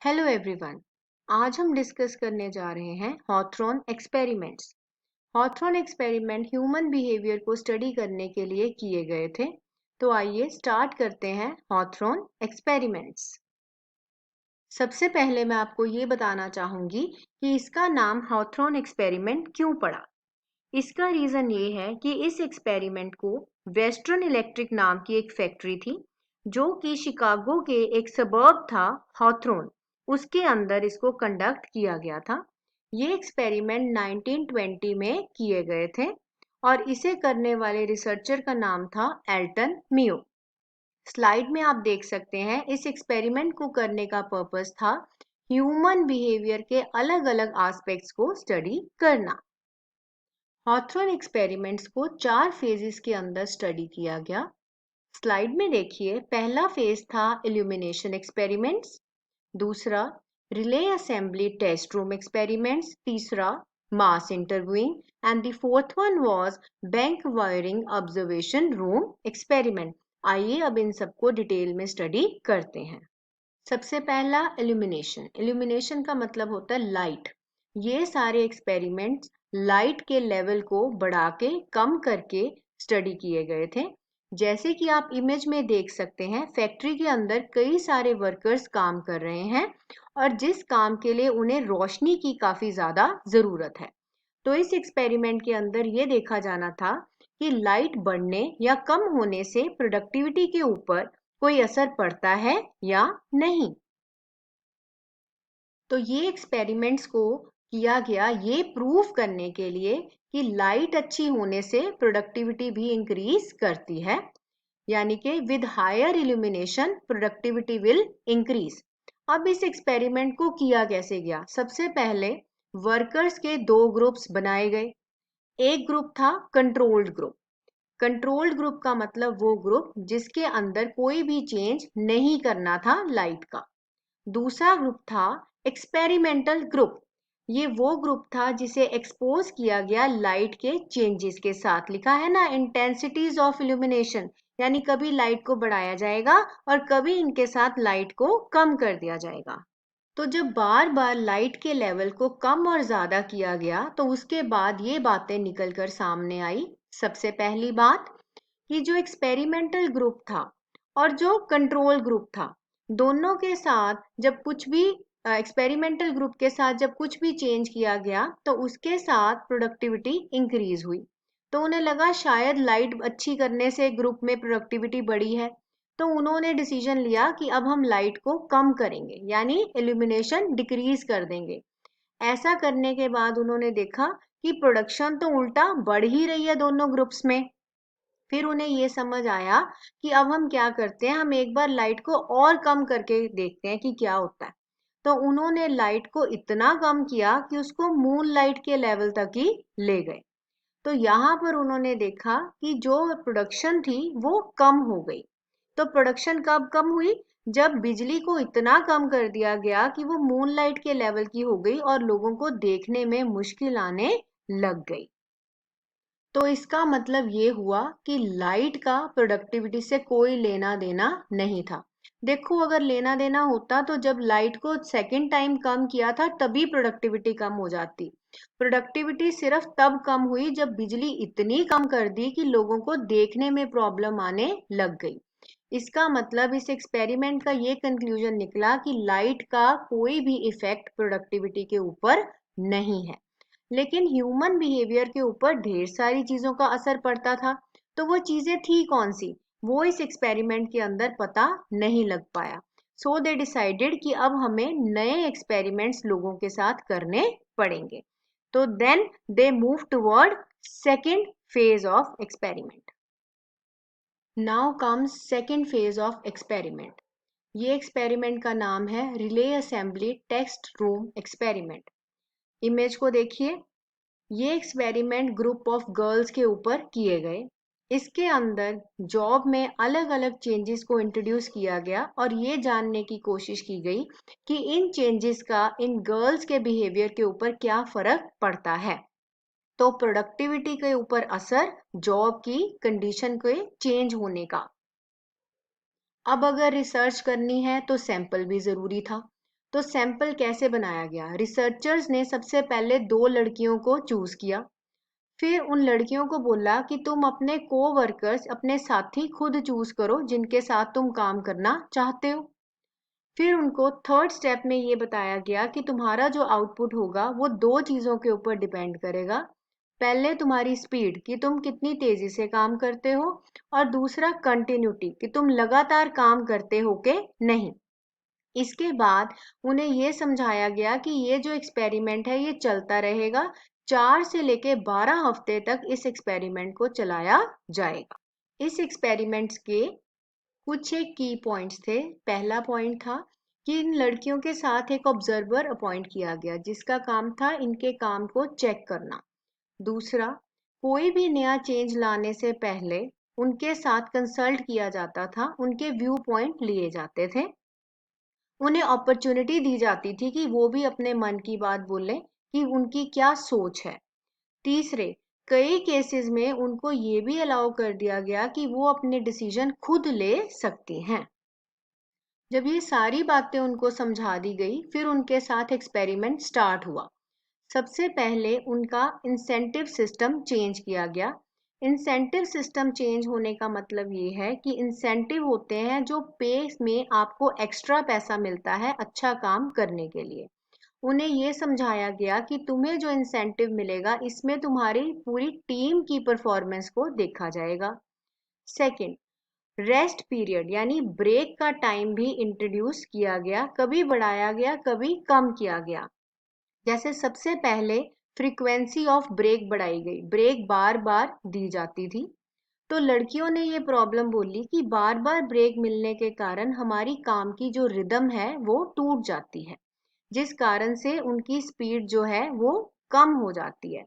Hello everyone. आज हम discuss करने जा रहे हैं हॉथरॉन एक्सपेरिमेंट्स। हॉथरॉन एक्सपेरिमेंट ह्यूमन बिहेवियर को स्टडी करने के लिए किए गए थे। तो आइए स्टार्ट करते हैं हॉथरॉन एक्सपेरिमेंट्स। सबसे पहले मैं आपको ये बताना चाहूंगी कि इसका नाम हॉथरॉन एक्सपेरिमेंट क्यों पड़ा। इसका रीजन ये है कि इस एक्सपेरिमेंट को वेस्टर्न इलेक्ट्रिक नाम की एक फैक्ट्री थी जो कि शिकागो के एक सबर्ब था हॉथरॉन, उसके अंदर इसको कंडक्ट किया गया था। ये एक्सपेरिमेंट 1920 में किए गए थे और इसे करने वाले रिसर्चर का नाम था एल्टन मियो। स्लाइड में आप देख सकते हैं इस एक्सपेरिमेंट को करने का पर्पस था ह्यूमन बिहेवियर के अलग अलग एस्पेक्ट्स को स्टडी करना। हॉथरॉन एक्सपेरिमेंट्स को 4 फेजेस के अंदर स्टडी किया गया। स्लाइड में देखिए, पहला फेज था इल्यूमिनेशन एक्सपेरिमेंट्स, दूसरा relay assembly test room experiments, तीसरा mass interviewing and the fourth one was bank wiring observation room experiment. आइए अब इन सबको डिटेल में स्टडी करते हैं। सबसे पहला इल्यूमिनेशन। इल्यूमिनेशन का मतलब होता है लाइट। ये सारे एक्सपेरिमेंट्स लाइट के लेवल को बढ़ा के कम करके स्टडी किए गए थे। जैसे कि आप इमेज में देख सकते हैं, फैक्ट्री के अंदर कई सारे वर्कर्स काम कर रहे हैं और जिस काम के लिए उन्हें रोशनी की काफी ज्यादा जरूरत है। तो इस एक्सपेरिमेंट के अंदर ये देखा जाना था कि लाइट बढ़ने या कम होने से प्रोडक्टिविटी के ऊपर कोई असर पड़ता है या नहीं। तो ये एक्सपेरिमेंट्स को किया गया ये प्रूव करने के लिए कि लाइट अच्छी होने से प्रोडक्टिविटी भी इंक्रीज करती है, यानी कि with higher illumination productivity will increase. अब इस एक्सपेरिमेंट को किया कैसे गया? सबसे पहले वर्कर्स के 2 ग्रुप्स बनाए गए। एक ग्रुप था कंट्रोल्ड ग्रुप। कंट्रोल्ड ग्रुप का मतलब वो ग्रुप जिसके अंदर कोई भी चेंज नहीं करना था लाइट का। दूसरा ग्रुप था एक्सपेरिमेंटल ग्रुप। ये वो ग्रुप था जिसे एक्सपोज किया गया लाइट के चेंजेस के साथ। लिखा है ना, इंटेंसिटीज ऑफ इल्यूमिनेशन, यानी कभी लाइट को बढ़ाया जाएगा और कभी इनके साथ लाइट को कम कर दिया जाएगा। तो जब बार बार लाइट के लेवल को कम और ज्यादा किया गया तो उसके बाद ये बातें निकलकर सामने आई। सबसे पहली बात कि जो एक्सपेरिमेंटल ग्रुप था और जो कंट्रोल ग्रुप था, दोनों के साथ जब कुछ भी एक्सपेरिमेंटल ग्रुप के साथ जब कुछ भी चेंज किया गया तो उसके साथ प्रोडक्टिविटी इंक्रीज हुई। तो उन्हें लगा शायद लाइट अच्छी करने से ग्रुप में प्रोडक्टिविटी बढ़ी है। तो उन्होंने डिसीजन लिया कि अब हम लाइट को कम करेंगे, यानी इल्यूमिनेशन डिक्रीज कर देंगे। ऐसा करने के बाद उन्होंने देखा कि प्रोडक्शन तो उल्टा बढ़ ही रही है दोनों ग्रुप्स में। फिर उन्हें ये समझ आया कि अब हम क्या करते हैं, हम एक बार लाइट को और कम करके देखते हैं कि क्या होता है। तो उन्होंने लाइट को इतना कम किया कि उसको मून लाइट के लेवल तक ही ले गए। तो यहाँ पर उन्होंने देखा कि जो प्रोडक्शन थी वो कम हो गई। तो प्रोडक्शन कब कम हुई? जब बिजली को इतना कम कर दिया गया कि वो मूनलाइट के लेवल की हो गई और लोगों को देखने में मुश्किल आने लग गई। तो इसका मतलब ये हुआ कि लाइट का प्रोडक्टिविटी से कोई लेना देना नहीं था। देखो, अगर लेना देना होता तो जब लाइट को सेकंड टाइम कम किया था तभी प्रोडक्टिविटी कम हो जाती। प्रोडक्टिविटी सिर्फ तब कम हुई जब बिजली इतनी कम कर दी कि लोगों को देखने में प्रॉब्लम आने लग गई। इसका मतलब इस एक्सपेरिमेंट का ये कंक्लूजन निकला कि लाइट का कोई भी इफेक्ट प्रोडक्टिविटी के ऊपर नहीं है। लेकिन ह्यूमन बिहेवियर के ऊपर ढेर सारी चीजों का असर पड़ता था। तो वो चीजें थी कौन सी, वो इस एक्सपेरिमेंट के अंदर पता नहीं लग पाया। सो दे डिसाइडेड कि अब हमें नए एक्सपेरिमेंट्स लोगों के साथ करने पड़ेंगे। तो then they move toward second phase of experiment. Now comes second phase of experiment. ये एक्सपेरिमेंट का नाम है relay assembly test room experiment. Image को देखिए, ये एक्सपेरिमेंट ग्रुप ऑफ गर्ल्स के ऊपर किए गए। इसके अंदर जॉब में अलग अलग चेंजेस को इंट्रोड्यूस किया गया और ये जानने की कोशिश की गई कि इन चेंजेस का इन गर्ल्स के बिहेवियर के ऊपर क्या फर्क पड़ता है। तो प्रोडक्टिविटी के ऊपर असर, जॉब की कंडीशन के चेंज होने का। अब अगर रिसर्च करनी है तो सैंपल भी जरूरी था। तो सैंपल कैसे बनाया गया? रिसर्चर्स ने सबसे पहले 2 लड़कियों को चूज किया, फिर उन लड़कियों को बोला कि तुम अपने कोवर्कर्स, अपने साथी खुद चूज करो जिनके साथ तुम काम करना चाहते हो। फिर उनको थर्ड स्टेप में ये बताया गया कि तुम्हारा जो आउटपुट होगा वो 2 चीज़ों के ऊपर डिपेंड करेगा। पहले तुम्हारी स्पीड कि तुम कितनी तेजी से काम करते हो, और दूसरा कंटिन्यूटी कि तुम लगातार काम करते हो कि नहीं। इसके बाद उन्हें ये समझाया गया कि ये जो एक्सपेरिमेंट है ये चलता रहेगा, 4 से लेके 12 हफ्ते तक इस एक्सपेरिमेंट को चलाया जाएगा। इस एक्सपेरिमेंट्स के कुछ एक की पॉइंट्स थे। पहला पॉइंट था कि इन लड़कियों के साथ एक ऑब्जर्वर अपॉइंट किया गया जिसका काम था इनके काम को चेक करना। दूसरा, कोई भी नया चेंज लाने से पहले उनके साथ कंसल्ट किया जाता था, उनके व्यू पॉइंट लिए जाते थे, उन्हें अपॉर्चुनिटी दी जाती थी कि वो भी अपने मन की बात बोलें कि उनकी क्या सोच है। तीसरे, कई केसेस में उनको ये भी अलाउ कर दिया गया कि वो अपने डिसीजन खुद ले सकती हैं। जब ये सारी बातें उनको समझा दी गई, फिर उनके साथ एक्सपेरिमेंट स्टार्ट हुआ। सबसे पहले उनका इंसेंटिव सिस्टम चेंज किया गया। इंसेंटिव सिस्टम चेंज होने का मतलब ये है कि इंसेंटिव होते हैं जो पे में आपको एक्स्ट्रा पैसा मिलता है अच्छा काम करने के लिए। उन्हें ये समझाया गया कि तुम्हें जो इंसेंटिव मिलेगा इसमें तुम्हारी पूरी टीम की परफॉर्मेंस को देखा जाएगा। सेकंड, रेस्ट पीरियड यानी ब्रेक का टाइम भी इंट्रोड्यूस किया गया, कभी बढ़ाया गया कभी कम किया गया। जैसे सबसे पहले फ्रीक्वेंसी ऑफ ब्रेक बढ़ाई गई, ब्रेक बार बार दी जाती थी। तो लड़कियों ने ये प्रॉब्लम बोली कि बार बार ब्रेक मिलने के कारण हमारी काम की जो रिदम है वो टूट जाती है, जिस कारण से उनकी स्पीड जो है वो कम हो जाती है।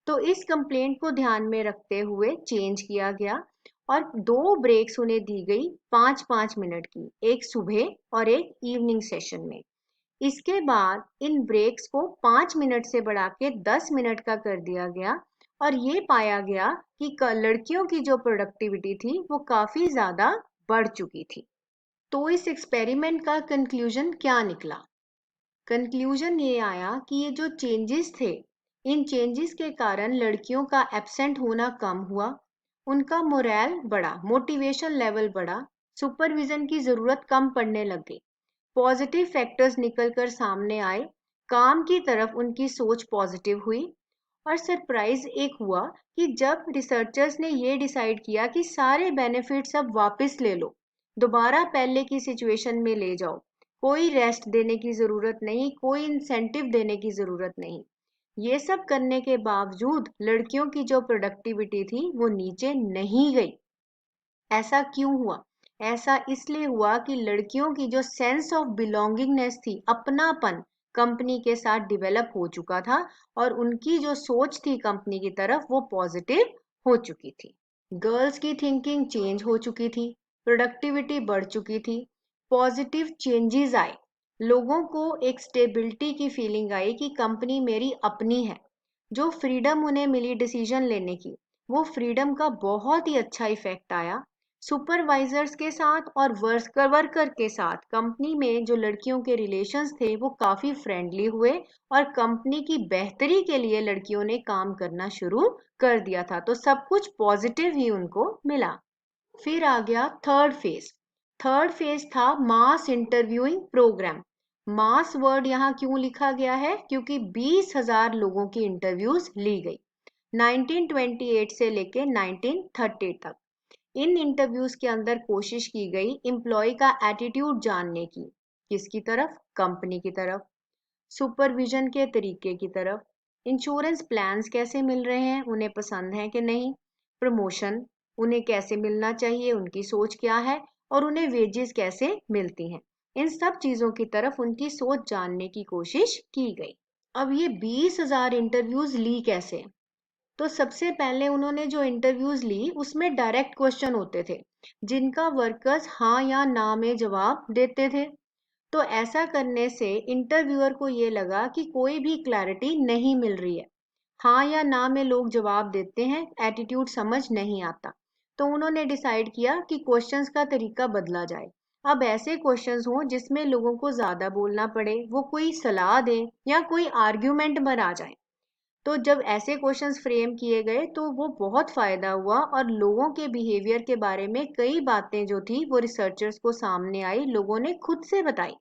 तो इस कंप्लेंट को ध्यान में रखते हुए चेंज किया गया और 2 ब्रेक्स उन्हें दी गई 5-5 मिनट की, एक सुबह और एक इवनिंग सेशन में। इसके बाद इन ब्रेक्स को 5 मिनट से बढ़ा के 10 मिनट का कर दिया गया और ये पाया गया कि लड़कियों की जो प्रोडक्टिविटी थी वो काफी ज्यादा बढ़ चुकी थी। तो इस एक्सपेरिमेंट का कंक्लूजन क्या निकला? कंक्लूजन ये आया कि ये जो चेंजेस थे, इन चेंजेस के कारण लड़कियों का एब्सेंट होना कम हुआ, उनका मोरल बढ़ा, मोटिवेशन लेवल बढ़ा, सुपरविजन की जरूरत कम पड़ने लग गई, पॉजिटिव फैक्टर्स निकलकर सामने आए, काम की तरफ उनकी सोच पॉजिटिव हुई। और सरप्राइज एक हुआ कि जब रिसर्चर्स ने ये डिसाइड किया कि सारे बेनिफिट्स अब वापस ले लो, दोबारा पहले की सिचुएशन में ले जाओ, कोई रेस्ट देने की जरूरत नहीं, कोई इंसेंटिव देने की जरूरत नहीं, ये सब करने के बावजूद लड़कियों की जो प्रोडक्टिविटी थी वो नीचे नहीं गई। ऐसा क्यों हुआ? ऐसा इसलिए हुआ कि लड़कियों की जो सेंस ऑफ बिलोंगिंगनेस थी, अपनापन कंपनी के साथ डेवलप हो चुका था और उनकी जो सोच थी कंपनी की तरफ वो पॉजिटिव हो चुकी थी। गर्ल्स की थिंकिंग चेंज हो चुकी थी, प्रोडक्टिविटी बढ़ चुकी थी, पॉजिटिव चेंजेस आए, लोगों को एक स्टेबिलिटी की फीलिंग आई कि कंपनी मेरी अपनी है। जो फ्रीडम उन्हें मिली डिसीजन लेने की, वो फ्रीडम का बहुत ही अच्छा इफेक्ट आया। सुपरवाइजर्स के साथ और वर्कर के साथ कंपनी में जो लड़कियों के रिलेशंस थे वो काफी फ्रेंडली हुए और कंपनी की बेहतरी के लिए लड़कियों ने काम करना शुरू कर दिया था। तो सब कुछ पॉजिटिव ही उनको मिला। फिर आ गया थर्ड फेज। थर्ड फेज था मास इंटरव्यूइंग प्रोग्राम। मास वर्ड यहाँ क्यों लिखा गया है? क्योंकि 20,000 लोगों की इंटरव्यूज ली गई 1928 से लेके 1930 तक। इन इंटरव्यूज के अंदर कोशिश की गई एम्प्लॉय का एटीट्यूड जानने की, किसकी तरफ? कंपनी की तरफ। सुपरविजन के तरीके की तरफ। इंश्योरेंस प्लान्स कैसे मिल रहे हैं, उन्हें पसंद है कि नहीं। प्रमोशन उन्हें कैसे मिलना चाहिए, उनकी सोच क्या है, और उन्हें वेजेस कैसे मिलती हैं। इन सब चीजों की तरफ उनकी सोच जानने की कोशिश की गई। अब ये 20,000 इंटरव्यूज ली कैसे? तो सबसे पहले उन्होंने जो इंटरव्यूज ली उसमें डायरेक्ट क्वेश्चन होते थे जिनका वर्कर्स हाँ या ना में जवाब देते थे। तो ऐसा करने से इंटरव्यूअर को ये लगा कि कोई भी क्लैरिटी नहीं मिल रही है, हाँ या ना में लोग जवाब देते हैं, एटीट्यूड समझ नहीं आता। तो उन्होंने डिसाइड किया कि क्वेश्चंस का तरीका बदला जाए। अब ऐसे क्वेश्चंस हों जिसमें लोगों को ज्यादा बोलना पड़े, वो कोई सलाह दें या कोई आर्ग्यूमेंट पर आ जाए। तो जब ऐसे क्वेश्चंस फ्रेम किए गए तो वो बहुत फायदा हुआ और लोगों के बिहेवियर के बारे में कई बातें जो थी वो रिसर्चर्स को सामने आई, लोगों ने खुद से बताई।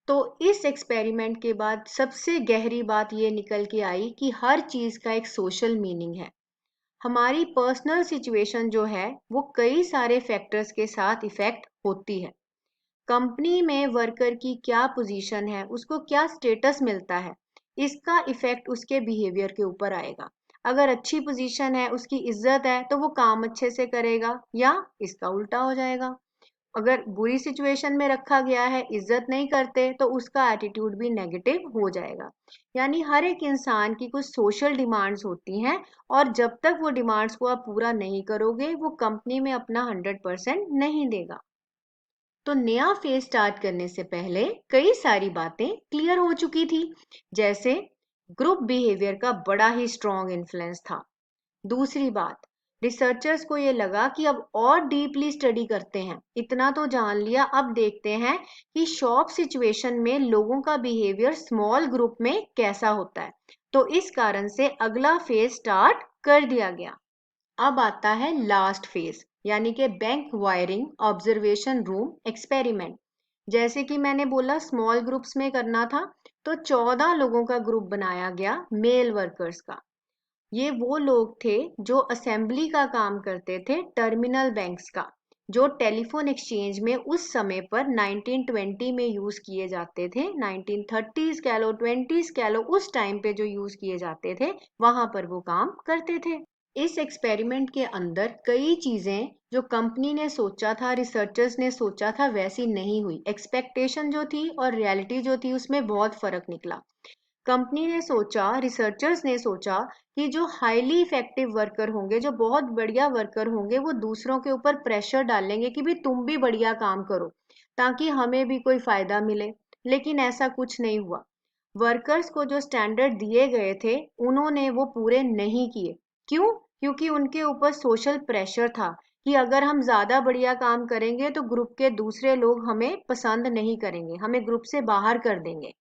तो इस एक्सपेरिमेंट के बाद सबसे गहरी बात ये निकल के आई कि हर चीज का एक सोशल मीनिंग है। हमारी पर्सनल सिचुएशन जो है वो कई सारे फैक्टर्स के साथ इफेक्ट होती है। कंपनी में वर्कर की क्या पोजीशन है, उसको क्या स्टेटस मिलता है, इसका इफेक्ट उसके बिहेवियर के ऊपर आएगा। अगर अच्छी पोजीशन है, उसकी इज्जत है, तो वो काम अच्छे से करेगा, या इसका उल्टा हो जाएगा। अगर बुरी सिचुएशन में रखा गया है, इज्जत नहीं करते, तो उसका एटीट्यूड भी नेगेटिव हो जाएगा। यानी हर एक इंसान की कुछ सोशल डिमांड्स होती हैं, और जब तक वो डिमांड्स को आप पूरा नहीं करोगे, वो कंपनी में अपना 100% नहीं देगा। तो नया फेज स्टार्ट करने से पहले कई सारी बातें क्लियर हो चुकी थी, जैसे ग्रुप बिहेवियर का बड़ा ही स्ट्रॉन्ग इन्फ्लुएंस था। दूसरी बात, रिसर्चर्स को ये लगा कि अब और डीपली स्टडी करते हैं, इतना तो जान लिया, अब देखते हैं कि शॉप सिचुएशन में लोगों का बिहेवियर स्मॉल ग्रुप में कैसा होता है। तो इस कारण से अगला फेज स्टार्ट कर दिया गया। अब आता है लास्ट फेज, यानी कि bank wiring observation room experiment. जैसे कि मैंने बोला स्मॉल ग्रुप्स में करना था, तो 14 लोगों का ग्रुप बनाया गया मेल वर्कर्स का। ये वो लोग थे जो असेंबली का काम करते थे टर्मिनल बैंक्स का, जो टेलीफोन एक्सचेंज में उस समय पर 1920 में यूज किए जाते थे। 1930s कह लो, 20s कह लो, उस टाइम पे जो यूज किए जाते थे, वहां पर वो काम करते थे। इस एक्सपेरिमेंट के अंदर कई चीजें जो कंपनी ने सोचा था, रिसर्चर्स ने सोचा था, वैसी नहीं हुई। एक्सपेक्टेशन जो थी और रियलिटी जो थी उसमें बहुत फर्क निकला। कंपनी ने सोचा, रिसर्चर्स ने सोचा कि जो हाईली इफेक्टिव वर्कर होंगे, जो बहुत बढ़िया वर्कर होंगे, वो दूसरों के ऊपर प्रेशर डालेंगे कि भाई तुम भी बढ़िया काम करो ताकि हमें भी कोई फायदा मिले। लेकिन ऐसा कुछ नहीं हुआ। वर्कर्स को जो स्टैंडर्ड दिए गए थे, उन्होंने वो पूरे नहीं किए। क्यों? क्योंकि उनके ऊपर सोशल प्रेशर था कि अगर हम ज्यादा बढ़िया काम करेंगे तो ग्रुप के दूसरे लोग हमें पसंद नहीं करेंगे, हमें ग्रुप से बाहर कर देंगे।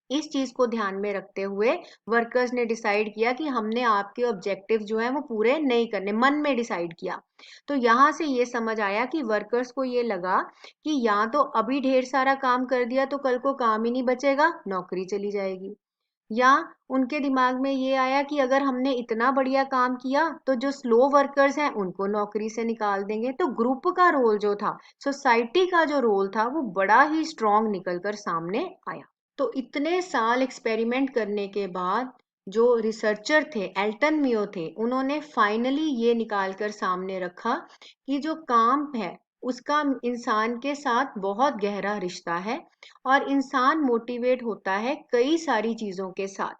इस चीज को ध्यान में रखते हुए वर्कर्स ने डिसाइड किया कि हमने आपके ऑब्जेक्टिव जो है वो पूरे नहीं करने, मन में डिसाइड किया। तो यहाँ से ये समझ आया कि वर्कर्स को ये लगा कि या तो अभी ढेर सारा काम कर दिया तो कल को काम ही नहीं बचेगा, नौकरी चली जाएगी, या उनके दिमाग में ये आया कि अगर हमने इतना बढ़िया काम किया तो जो स्लो वर्कर्स हैं उनको नौकरी से निकाल देंगे। तो ग्रुप का रोल जो था, सोसाइटी का जो रोल था, वो बड़ा ही स्ट्रांग निकलकर सामने आया। तो इतने साल एक्सपेरिमेंट करने के बाद जो रिसर्चर थे, एल्टन मियो थे, उन्होंने फाइनली ये निकाल कर सामने रखा कि जो काम है उसका इंसान के साथ बहुत गहरा रिश्ता है, और इंसान मोटिवेट होता है कई सारी चीजों के साथ।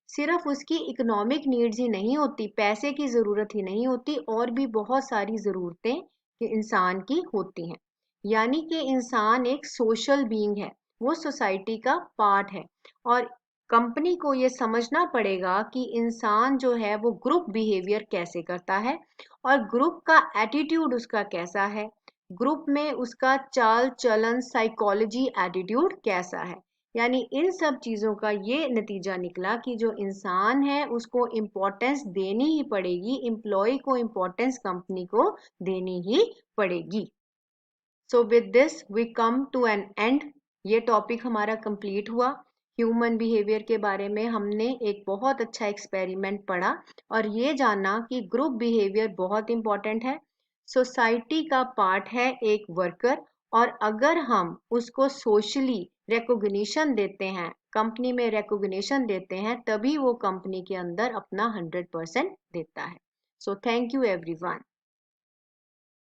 सिर्फ उसकी इकोनॉमिक नीड्स ही नहीं होती, पैसे की जरूरत ही नहीं होती, और भी बहुत सारी जरूरतें इंसान की होती हैं। यानी कि इंसान एक सोशल बीइंग है, वो सोसाइटी का पार्ट है। और कंपनी को ये समझना पड़ेगा कि इंसान जो है वो ग्रुप बिहेवियर कैसे करता है, और ग्रुप का एटीट्यूड उसका कैसा है, ग्रुप में उसका चाल चलन, साइकोलॉजी, एटीट्यूड कैसा है। यानी इन सब चीजों का ये नतीजा निकला कि जो इंसान है उसको इम्पोर्टेंस देनी ही पड़ेगी, एम्प्लॉय को इम्पोर्टेंस कंपनी को देनी ही पड़ेगी। So with this we come to an end. ये टॉपिक हमारा कंप्लीट हुआ। ह्यूमन बिहेवियर के बारे में हमने एक बहुत अच्छा एक्सपेरिमेंट पढ़ा, और ये जाना कि ग्रुप बिहेवियर बहुत इंपॉर्टेंट है, सोसाइटी का पार्ट है एक वर्कर, और अगर हम उसको सोशली रिकॉग्निशन देते हैं, कंपनी में रिकॉग्निशन देते हैं, तभी वो कंपनी के अंदर अपना 100% देता है। So thank you everyone.